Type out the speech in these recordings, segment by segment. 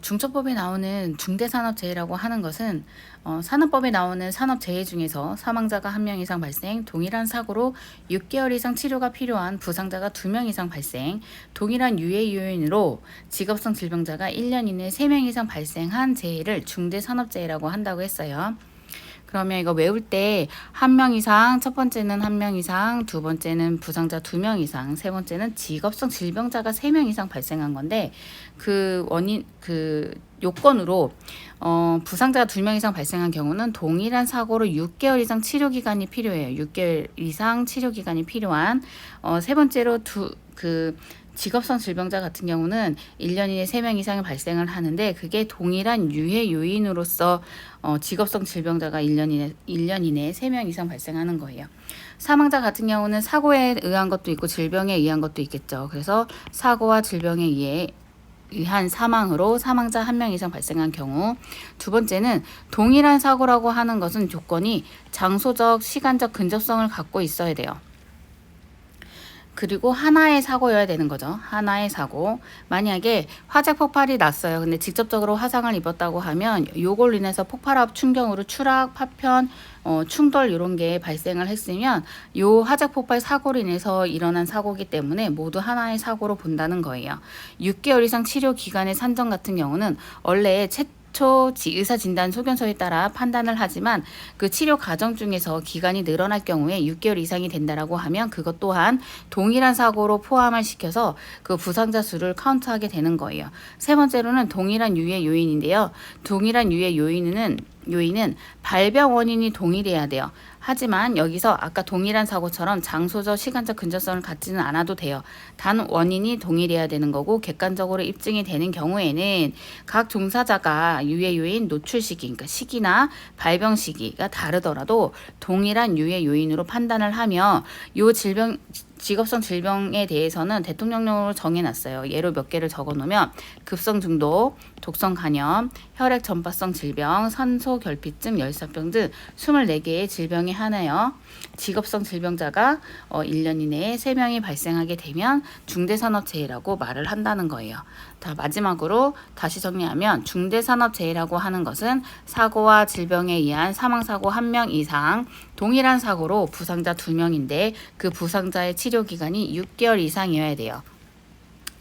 중처법에 나오는 중대산업재해라고 하는 것은 산업법에 나오는 산업재해 중에서 사망자가 1명 이상 발생, 동일한 사고로 6개월 이상 치료가 필요한 부상자가 2명 이상 발생, 동일한 유해 요인으로 직업성 질병자가 1년 이내 3명 이상 발생한 재해를 중대산업재해라고 한다고 했어요. 그러면 이거 외울 때 1명 이상, 첫 번째는 1명 이상, 두 번째는 부상자 2명 이상, 세 번째는 직업성 질병자가 3명 이상 발생한 건데 그 요건으로 부상자가 2명 이상 발생한 경우는 동일한 사고로 6개월 이상 치료 기간이 필요해요. 6개월 이상 치료 기간이 필요한 세 번째로 직업성 질병자 같은 경우는 1년 이내 3명 이상이 발생을 하는데 그게 동일한 유해 요인으로서 직업성 질병자가 1년 이내 3명 이상 발생하는 거예요. 사망자 같은 경우는 사고에 의한 것도 있고 질병에 의한 것도 있겠죠. 그래서 사고와 질병에 의한 사망으로 사망자 1명 이상 발생한 경우, 두 번째는 동일한 사고라고 하는 것은 조건이 장소적, 시간적 근접성을 갖고 있어야 돼요. 그리고 하나의 사고여야 되는 거죠. 하나의 사고. 만약에 화재 폭발이 났어요. 근데 직접적으로 화상을 입었다고 하면 요걸로 인해서 폭발압 충격으로 추락, 파편, 충돌 이런 게 발생을 했으면 요 화재 폭발 사고로 인해서 일어난 사고이기 때문에 모두 하나의 사고로 본다는 거예요. 6개월 이상 치료 기간의 산정 같은 경우는 원래 의사 진단 소견서에 따라 판단을 하지만 그 치료 과정 중에서 기간이 늘어날 경우에 6개월 이상이 된다라고 하면 그것 또한 동일한 사고로 포함을 시켜서 그 부상자 수를 카운트하게 되는 거예요. 세 번째로는 동일한 유해 요인인데요. 동일한 유해 요인은 발병 원인이 동일해야 돼요. 하지만 여기서 아까 동일한 사고처럼 장소적, 시간적 근접성을 갖지는 않아도 돼요. 단 원인이 동일해야 되는 거고 객관적으로 입증이 되는 경우에는 각 종사자가 유해 요인 노출 시기, 그러니까 시기나 발병 시기가 다르더라도 동일한 유해 요인으로 판단을 하며 직업성 질병에 대해서는 대통령령으로 정해놨어요. 예로 몇 개를 적어놓으면 급성 중독, 독성 간염, 혈액 전파성 질병, 산소 결핍증, 열사병 등 24개의 질병이 하나요. 직업성 질병자가 1년 이내에 3명이 발생하게 되면 중대산업재해라고 말을 한다는 거예요. 마지막으로 다시 정리하면 중대산업재해라고 하는 것은 사고와 질병에 의한 사망사고 1명 이상, 동일한 사고로 부상자 2명인데 그 부상자의 치료 기간이 6개월 이상이어야 돼요.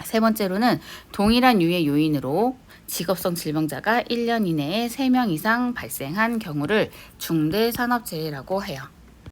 세 번째로는 동일한 유해 요인으로 직업성 질병자가 1년 이내에 3명 이상 발생한 경우를 중대산업재해라고 해요.